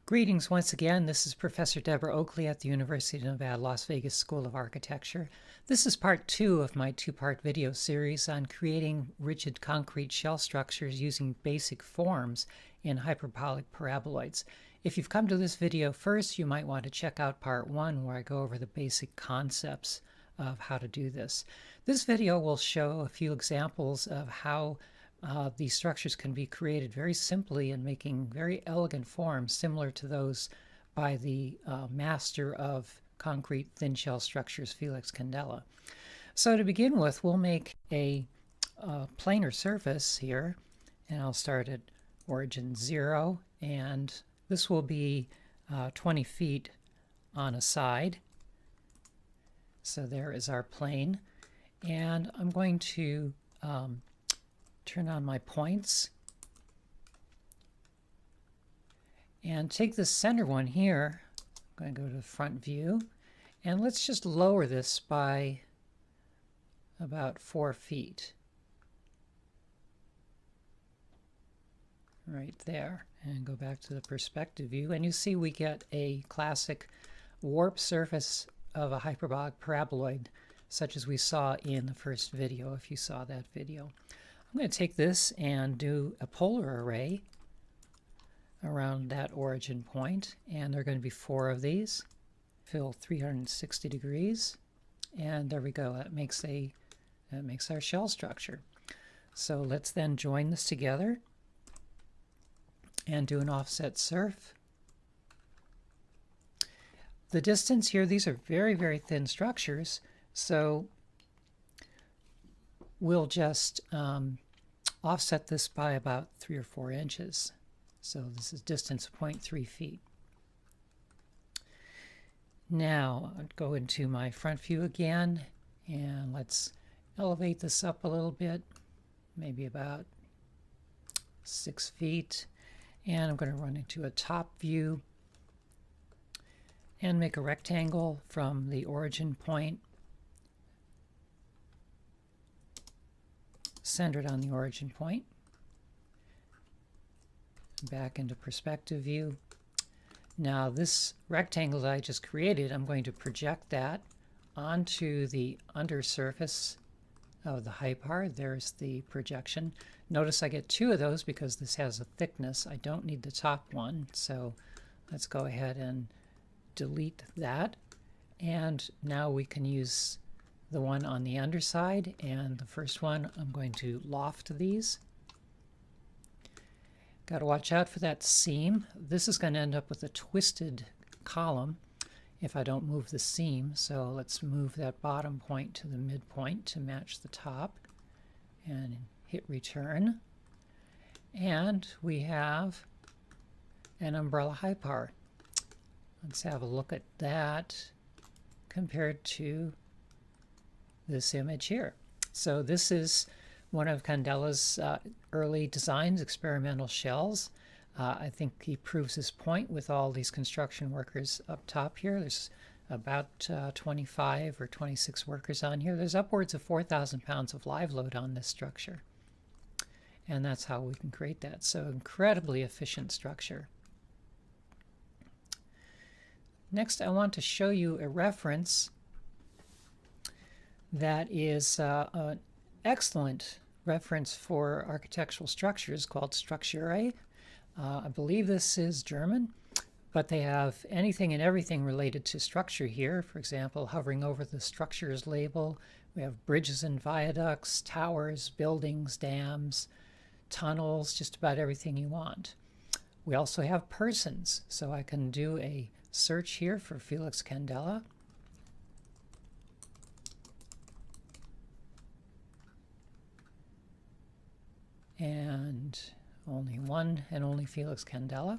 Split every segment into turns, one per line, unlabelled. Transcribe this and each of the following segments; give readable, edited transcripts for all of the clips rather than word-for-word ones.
Greetings once again. This is Professor Deborah Oakley at the University of Nevada, Las Vegas School of Architecture. This is part 2 of my two-part video series on creating rigid concrete shell structures using basic forms in hyperbolic paraboloids. If you've come to this video first, you might want to check out part 1 where I go over the basic concepts of how to do this. This video will show a few examples of how these structures can be created very simply in making very elegant forms similar to those by the master of concrete thin shell structures, Felix Candela. So to begin with, we'll make a planar surface here, and I'll start at origin 0, and this will be 20 feet on a side. So there is our plane, and I'm going to turn on my points and take the center one here. I'm going to go to the front view, and let's just lower this by about 4 feet. Right there, and go back to the perspective view, and you see we get a classic warp surface of a hyperbolic paraboloid such as we saw in the first video, if you saw that video. I'm going to take this and do a polar array around that origin point, and there are going to be 4 of these. Fill 360 degrees, and there we go. That makes our shell structure. So let's then join this together and do an offset surf. The distance here, these are very, very thin structures, so we'll just offset this by about 3 or 4 inches. So this is distance of 0.3 feet. Now I'll go into my front view again, and let's elevate this up a little bit, maybe about 6 feet. And I'm going to run into a top view and make a rectangle from the origin point centered on the origin point. Back into perspective view. Now this rectangle that I just created, I'm going to project that onto the undersurface of the hypar. There's the projection. Notice I get 2 of those because this has a thickness. I don't need the top one, so let's go ahead and delete that. And now we can use the one on the underside, and the first one I'm going to loft these. Got to watch out for that seam. This is going to end up with a twisted column if I don't move the seam. So let's move that bottom point to the midpoint to match the top and hit return. And we have an umbrella hypar. Let's have a look at that compared to this image here. So this is one of Candela's early designs, experimental shells. I think he proves his point with all these construction workers up top here. There's about 25 or 26 workers on here. There's upwards of 4,000 pounds of live load on this structure. And that's how we can create that. So incredibly efficient structure. Next, I want to show you a reference that is an excellent reference for architectural structures called Structure. I believe this is German, but they have anything and everything related to structure here. For example, hovering over the structures label, we have bridges and viaducts, towers, buildings, dams, tunnels, just about everything you want. We also have persons, so I can do a search here for Felix Candela. And only one, and only Felix Candela.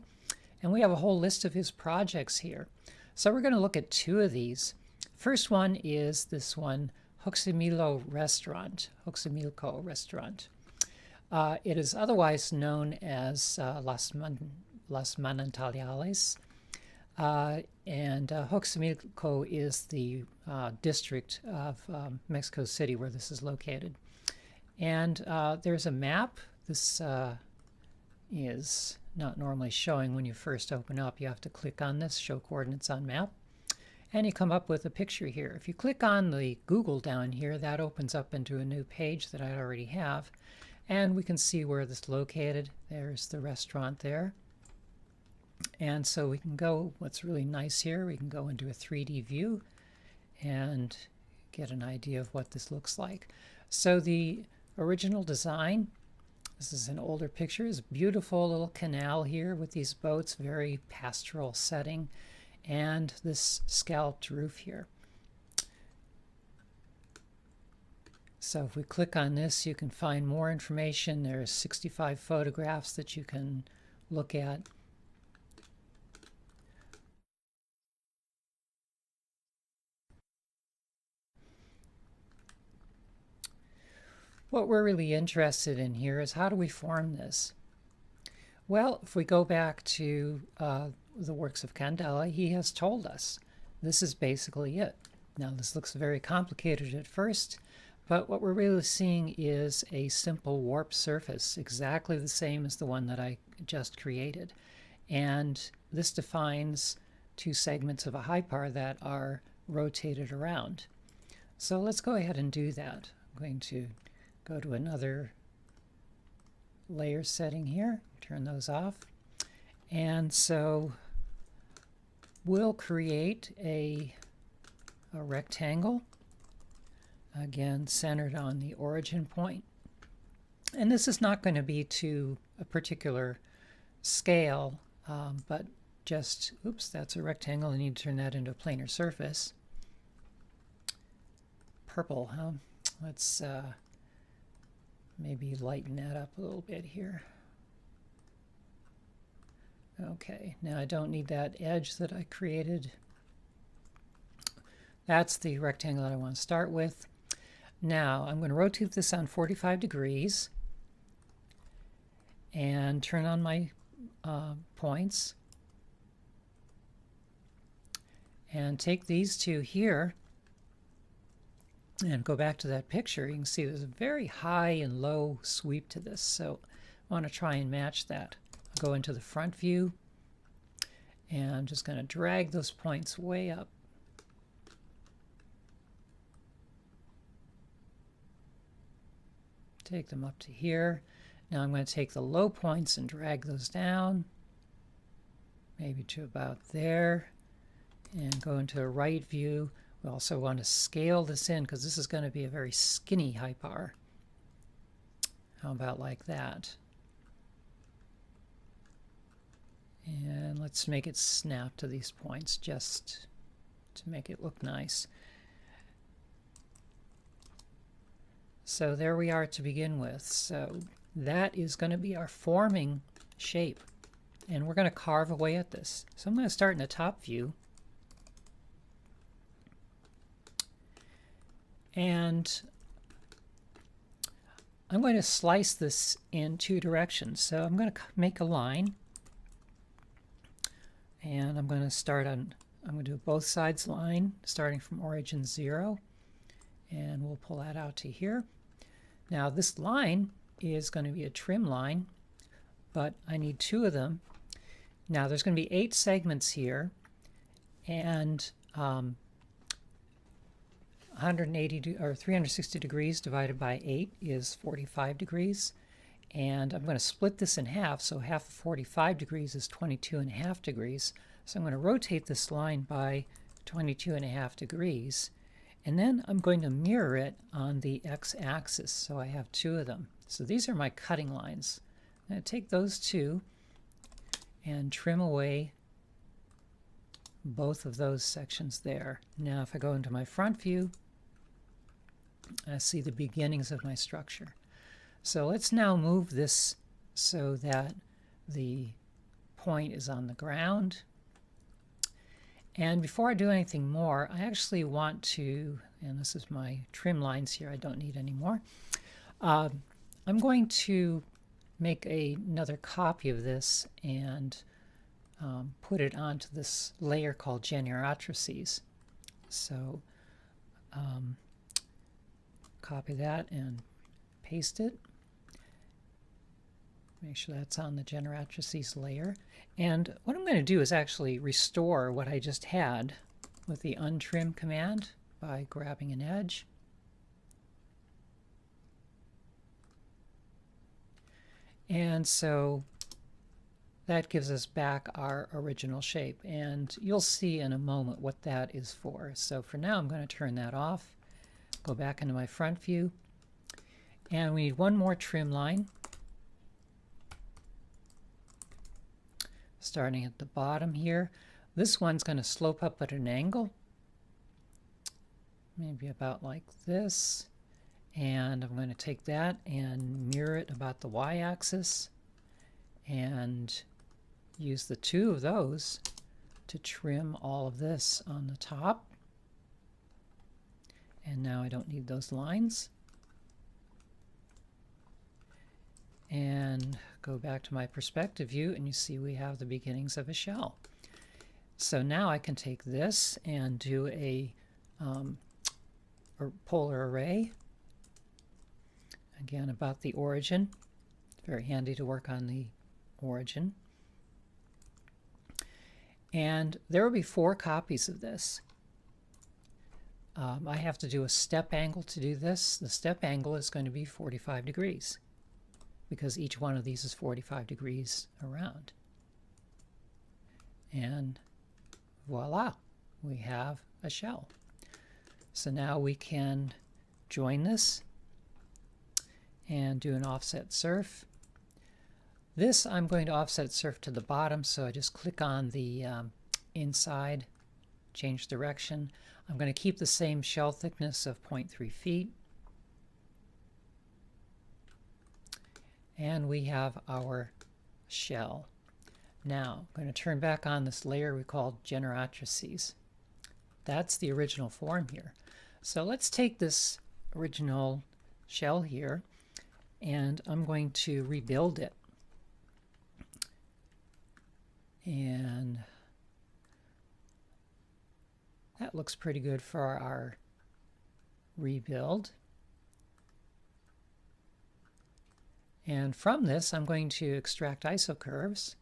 And we have a whole list of his projects here. So we're going to look at 2 of these. First one is this one, Hoximilco Restaurant. Hoximilco Restaurant. It is otherwise known as Las Manantiales. And Hoximilco is the district of Mexico City where this is located. And there's a map. This is not normally showing when you first open up. You have to click on this, show coordinates on map, and you come up with a picture here. If you click on the Google down here, that opens up into a new page that I already have, and we can see where this is located. There's the restaurant there. And so we can go, what's really nice here, we can go into a 3D view and get an idea of what this looks like. So the original design, this is an older picture, is a beautiful little canal here with these boats, very pastoral setting, and this scalloped roof here. So if we click on this, you can find more information. There's 65 photographs that you can look at. What we're really interested in here is how do we form this? Well, if we go back to the works of Candela, he has told us this is basically it. Now this looks very complicated at first, but what we're really seeing is a simple warp surface, exactly the same as the one that I just created. And this defines two segments of a hypar that are rotated around. So let's go ahead and do that. I'm going to go to another layer setting here, turn those off. And so we'll create a rectangle, again centered on the origin point. And this is not going to be to a particular scale, but just, oops, that's a rectangle. I need to turn that into a planar surface. Purple, huh? Let's maybe lighten that up a little bit here. Okay, now I don't need that edge that I created. That's the rectangle that I want to start with. Now I'm going to rotate this on 45 degrees and turn on my points and take these two here and go back to that picture. You can see there's a very high and low sweep to this, so I want to try and match that. I'll go into the front view and I'm just going to drag those points way up. Take them up to here. Now I'm going to take the low points and drag those down, maybe to about there, and go into a right view. We also want to scale this in because this is going to be a very skinny hypar. How about like that? And let's make it snap to these points just to make it look nice. So there we are to begin with. So that is going to be our forming shape. And we're going to carve away at this. So I'm going to start in the top view. And I'm going to slice this in two directions. So I'm going to make a line. And I'm going to start on, I'm going to do both sides line, starting from origin 0. And we'll pull that out to here. Now this line is going to be a trim line, but I need two of them. Now there's going to be 8 segments here, and 180 or 360 degrees divided by 8 is 45 degrees. And I'm going to split this in half, so half of 45 degrees is 22.5 degrees. So I'm going to rotate this line by 22.5 degrees. And then I'm going to mirror it on the x-axis, so I have 2 of them. So these are my cutting lines. I'm going to take those 2 and trim away both of those sections there. Now if I go into my front view, I see the beginnings of my structure. So let's now move this so that the point is on the ground. And before I do anything more, I actually want to, and this is my trim lines here, I don't need any more. I'm going to make another copy of this and put it onto this layer called generatrices. So copy that and paste it. Make sure that's on the generatrices layer. And what I'm going to do is actually restore what I just had with the untrim command by grabbing an edge. And so that gives us back our original shape. And you'll see in a moment what that is for. So for now, I'm going to turn that off, go back into my front view. And we need one more trim line, starting at the bottom here. This one's going to slope up at an angle, maybe about like this. And I'm going to take that and mirror it about the y-axis and use the two of those to trim all of this on the top. And now I don't need those lines. And go back to my perspective view, and you see we have the beginnings of a shell. So now I can take this and do a polar array. Again, about the origin. Very handy to work on the origin. And there will be 4 copies of this. I have to do a step angle to do this. The step angle is going to be 45 degrees because each one of these is 45 degrees around. And voila, we have a shell. So now we can join this and do an offset surf. This I'm going to offset surf to the bottom, so I just click on the inside, change direction. I'm going to keep the same shell thickness of 0.3 feet. And we have our shell. Now I'm going to turn back on this layer we called generatrices. That's the original form here. So let's take this original shell here, and I'm going to rebuild it. And that looks pretty good for our rebuild. And from this, I'm going to extract isocurves.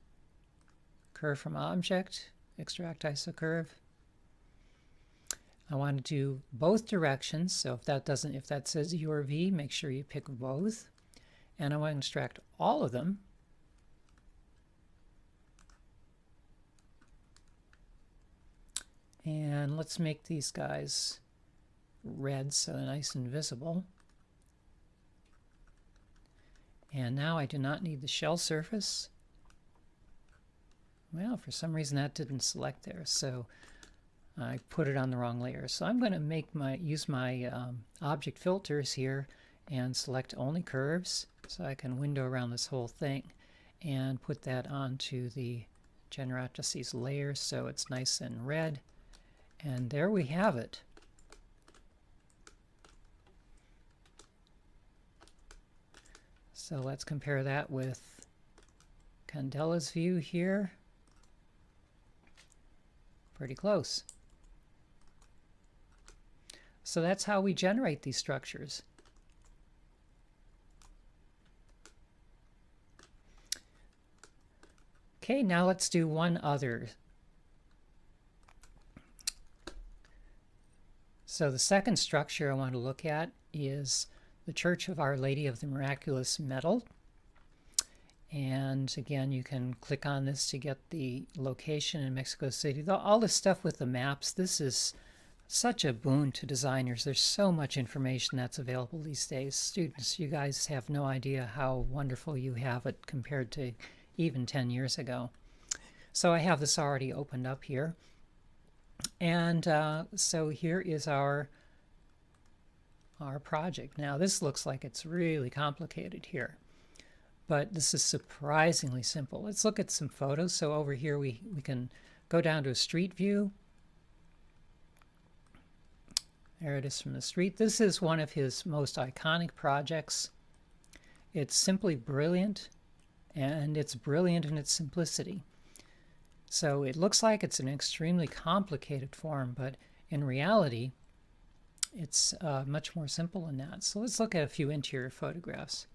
Curve from object, extract isocurve. I want to do both directions, so if that says U or V, make sure you pick both. And I want to extract all of them. And let's make these guys red so they're nice and visible. And now I do not need the shell surface. Well, for some reason that didn't select there, so I put it on the wrong layer. So I'm going to use my object filters here and select only curves, so I can window around this whole thing and put that onto the generatrices layer so it's nice and red. And there we have it. So let's compare that with Candela's view here. Pretty close. So that's how we generate these structures. Okay, now let's do one other. So the second structure I want to look at is the Church of Our Lady of the Miraculous Medal. And again, you can click on this to get the location in Mexico City. All this stuff with the maps, this is such a boon to designers. There's so much information that's available these days. Students, you guys have no idea how wonderful you have it compared to even 10 years ago. So I have this already opened up here. And so here is our project. Now this looks like it's really complicated here, but this is surprisingly simple. Let's look at some photos. So over here we can go down to a street view. There it is from the street. This is one of his most iconic projects. It's simply brilliant, and it's brilliant in its simplicity. So it looks like it's an extremely complicated form, but in reality, it's much more simple than that. So let's look at a few interior photographs.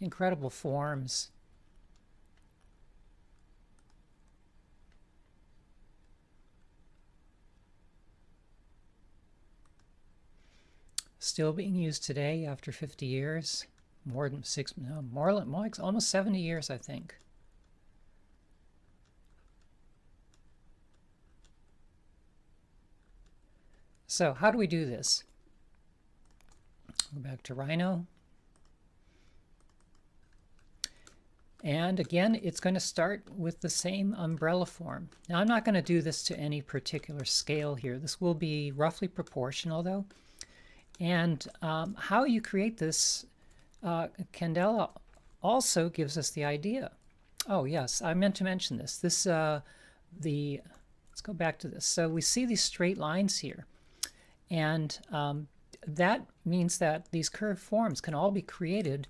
incredible forms. Still being used today after 50 years. More than more like almost 70 years, I think. So how do we do this? Go back to Rhino. And again, it's going to start with the same umbrella form. Now, I'm not going to do this to any particular scale here. This will be roughly proportional, though. And how you create this, Candela also gives us the idea. Oh, yes, I meant to mention this. Let's go back to this. So we see these straight lines here. And that means that these curved forms can all be created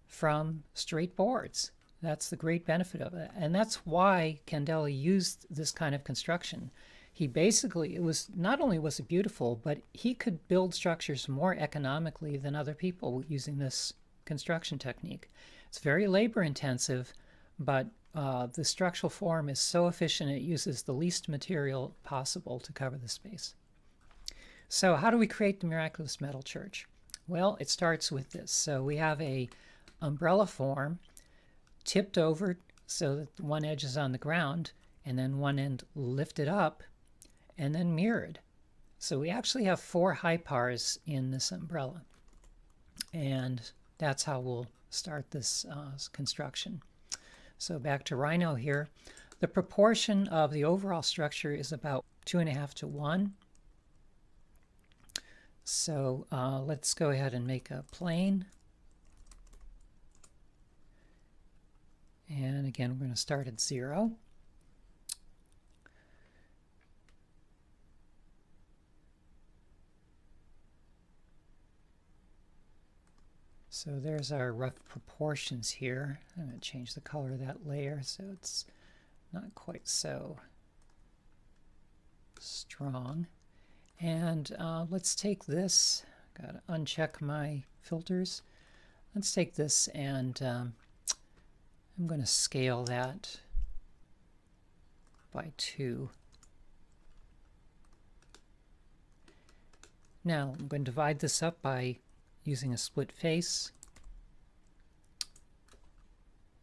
from straight boards. That's the great benefit of it. And that's why Candela used this kind of construction. He basically, not only was it beautiful, but he could build structures more economically than other people using this construction technique. It's very labor intensive, but the structural form is so efficient it uses the least material possible to cover the space. So how do we create the miraculous metal church? Well, it starts with this. So we have a umbrella form tipped over so that one edge is on the ground, and then one end lifted up and then mirrored. So we actually have 4 hypars in this umbrella, and that's how we'll start this construction. So back to Rhino here. The proportion of the overall structure is about 2.5 to 1. So let's go ahead and make a plane. And again, we're going to start at 0. So there's our rough proportions here. I'm going to change the color of that layer so it's not quite so strong. And let's take this. Got to uncheck my filters. Let's take this and I'm going to scale that by 2. Now I'm going to divide this up by using a split face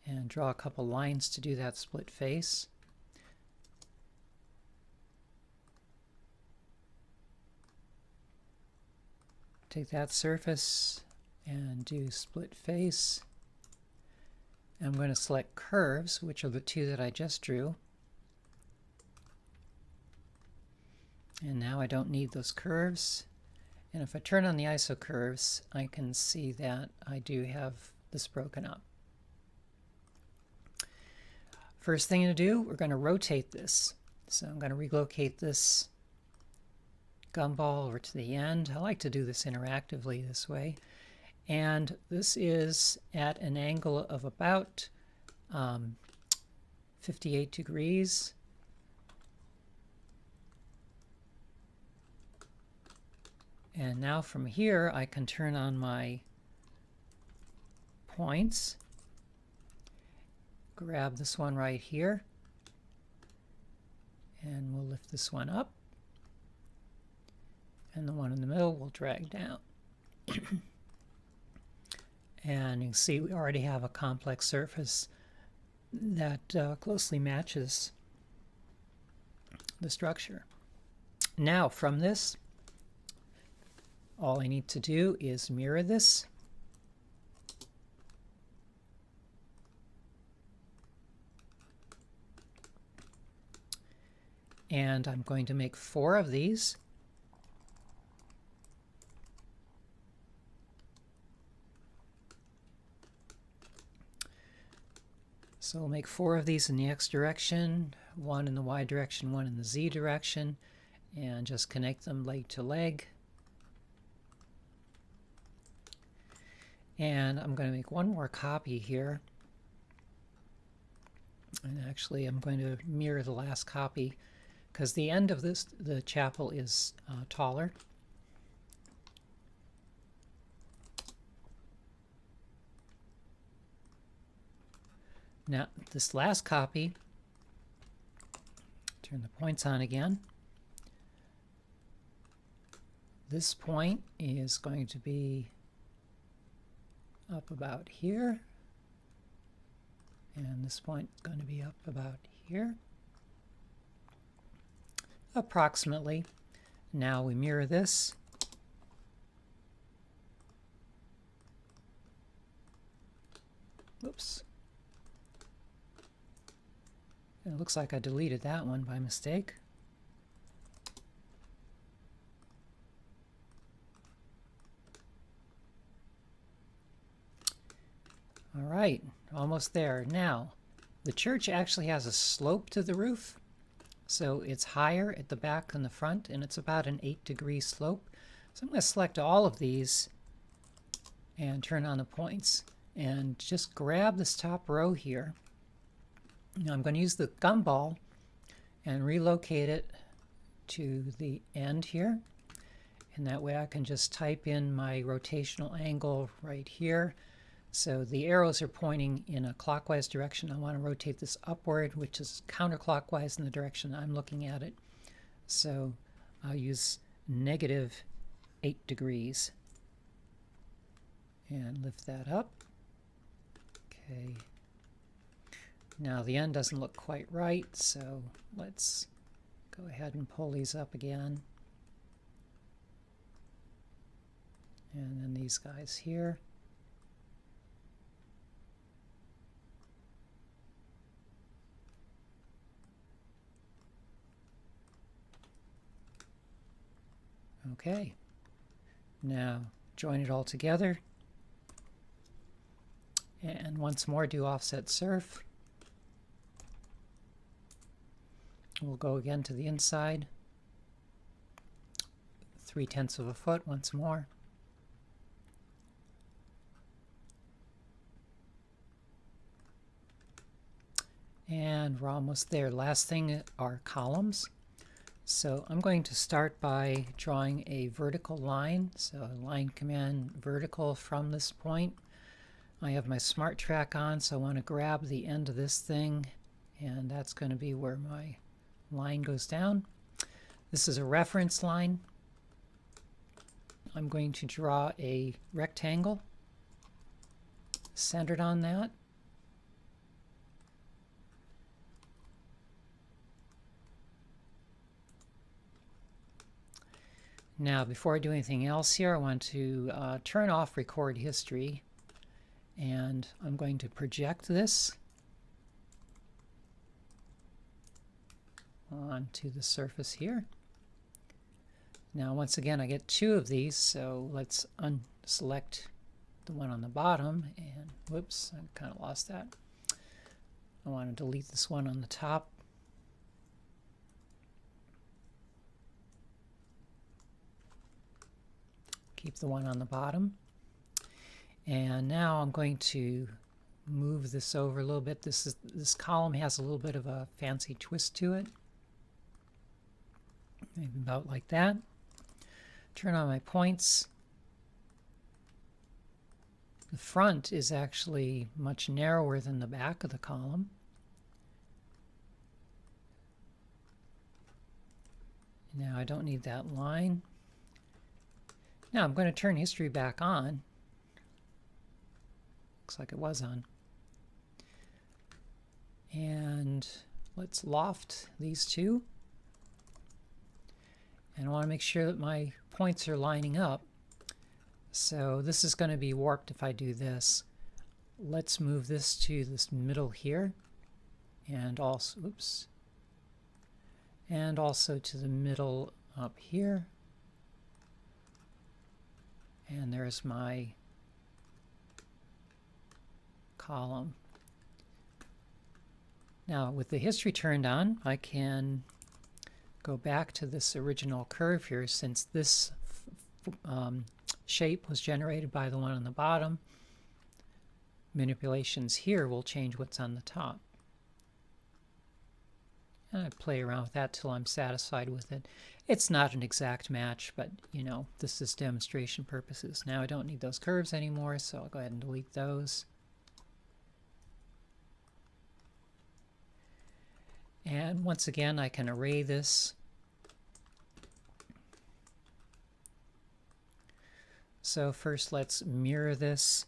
and draw a couple lines to do that split face. Take that surface and do split face. I'm going to select curves, which are the 2 that I just drew. And now I don't need those curves. And if I turn on the ISO curves, I can see that I do have this broken up. First thing to do, we're going to rotate this. So I'm going to relocate this gumball over to the end. I like to do this interactively this way. And this is at an angle of about 58 degrees. And now from here, I can turn on my points, grab this one right here, and we'll lift this one up. And the one in the middle will drag down. And you can see we already have a complex surface that closely matches the structure. Now from this, all I need to do is mirror this. And I'm going to make 4 of these. So we'll make 4 of these in the X direction, 1 in the Y direction, 1 in the Z direction, and just connect them leg to leg. And I'm going to make 1 more copy here. And actually I'm going to mirror the last copy because the end of this, the chapel, is taller. Now this last copy, turn the points on again. This point is going to be up about here, and this point is going to be up about here, approximately. Now we mirror this. Oops. It looks like I deleted that one by mistake. All right, almost there. Now, the church actually has a slope to the roof, so it's higher at the back than the front, and it's about an 8-degree slope. So I'm going to select all of these and turn on the points, and just grab this top row here. Now I'm going to use the gumball and relocate it to the end here, and that way I can just type in my rotational angle right here. So the arrows are pointing in a clockwise direction. I want to rotate this upward, which is counterclockwise in the direction I'm looking at it. So I'll use -8 degrees and lift that up. Okay. Now the end doesn't look quite right, so let's go ahead and pull these up again. And then these guys here. Okay, now join it all together, and once more do offset surf. We'll go again to the inside, 3/10 of a foot once more. And we're almost there. Last thing are columns. So I'm going to start by drawing a vertical line. So line command vertical from this point. I have my smart track on, so I want to grab the end of this thing, and that's going to be where my line goes down. This is a reference line. I'm going to draw a rectangle centered on that. Now, before I do anything else here, I want to turn off record history, and I'm going to project this onto the surface here. Now, once again, I get 2 of these, so let's unselect the one on the bottom, and whoops, I kind of lost that. I want to delete this one on the top. Keep the one on the bottom. And now I'm going to move this over a little bit. This column has a little bit of a fancy twist to it. Maybe about like that. Turn on my points. The front is actually much narrower than the back of the column. Now I don't need that line. Now I'm going to turn history back on. Looks like it was on. And let's loft these 2. And I want to make sure that my points are lining up. So this is going to be warped if I do this. Let's move this to this middle here. And also, oops. And also to the middle up here. And there's my column. Now, with the history turned on, I can go back to this original curve here, since this shape was generated by the one on the bottom. Manipulations here will change what's on the top. And I play around with that till I'm satisfied with it. It's not an exact match, but you know, this is demonstration purposes. Now I don't need those curves anymore, so I'll go ahead and delete those. And once again, I can array this. So first let's mirror this.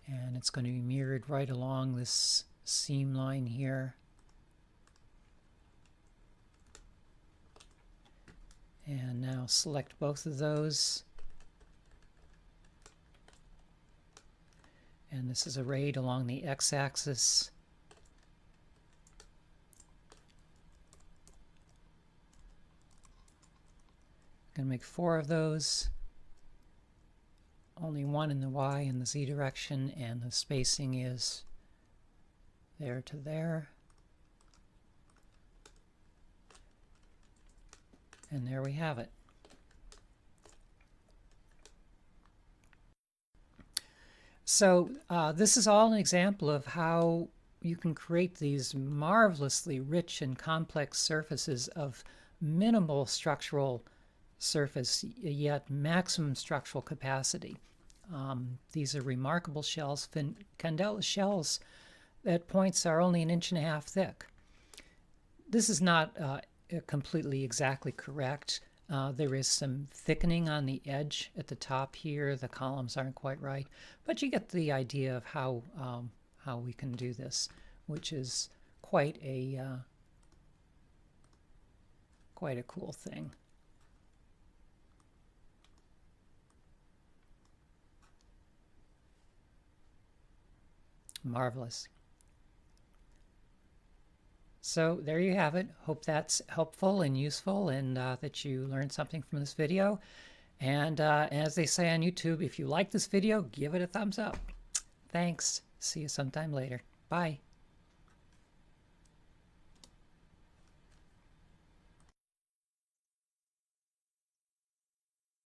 And it's going to be mirrored right along this seam line here. And now select both of those. And this is arrayed along the x-axis. I'm going to make 4 of those. Only one in the y and the z direction, and the spacing is there to there. And there we have it. So this is all an example of how you can create these marvelously rich and complex surfaces of minimal structural surface, yet maximum structural capacity. These are remarkable shells. Candela shells at points are only 1.5 inches thick. This is not completely exactly correct. There is some thickening on the edge at the top here. The columns aren't quite right, but you get the idea of how we can do this, which is quite a cool thing. Marvelous. So there you have it. Hope that's helpful and useful, and that you learned something from this video. And as they say on YouTube, if you like this video, give it a thumbs up. Thanks. See you sometime later. Bye.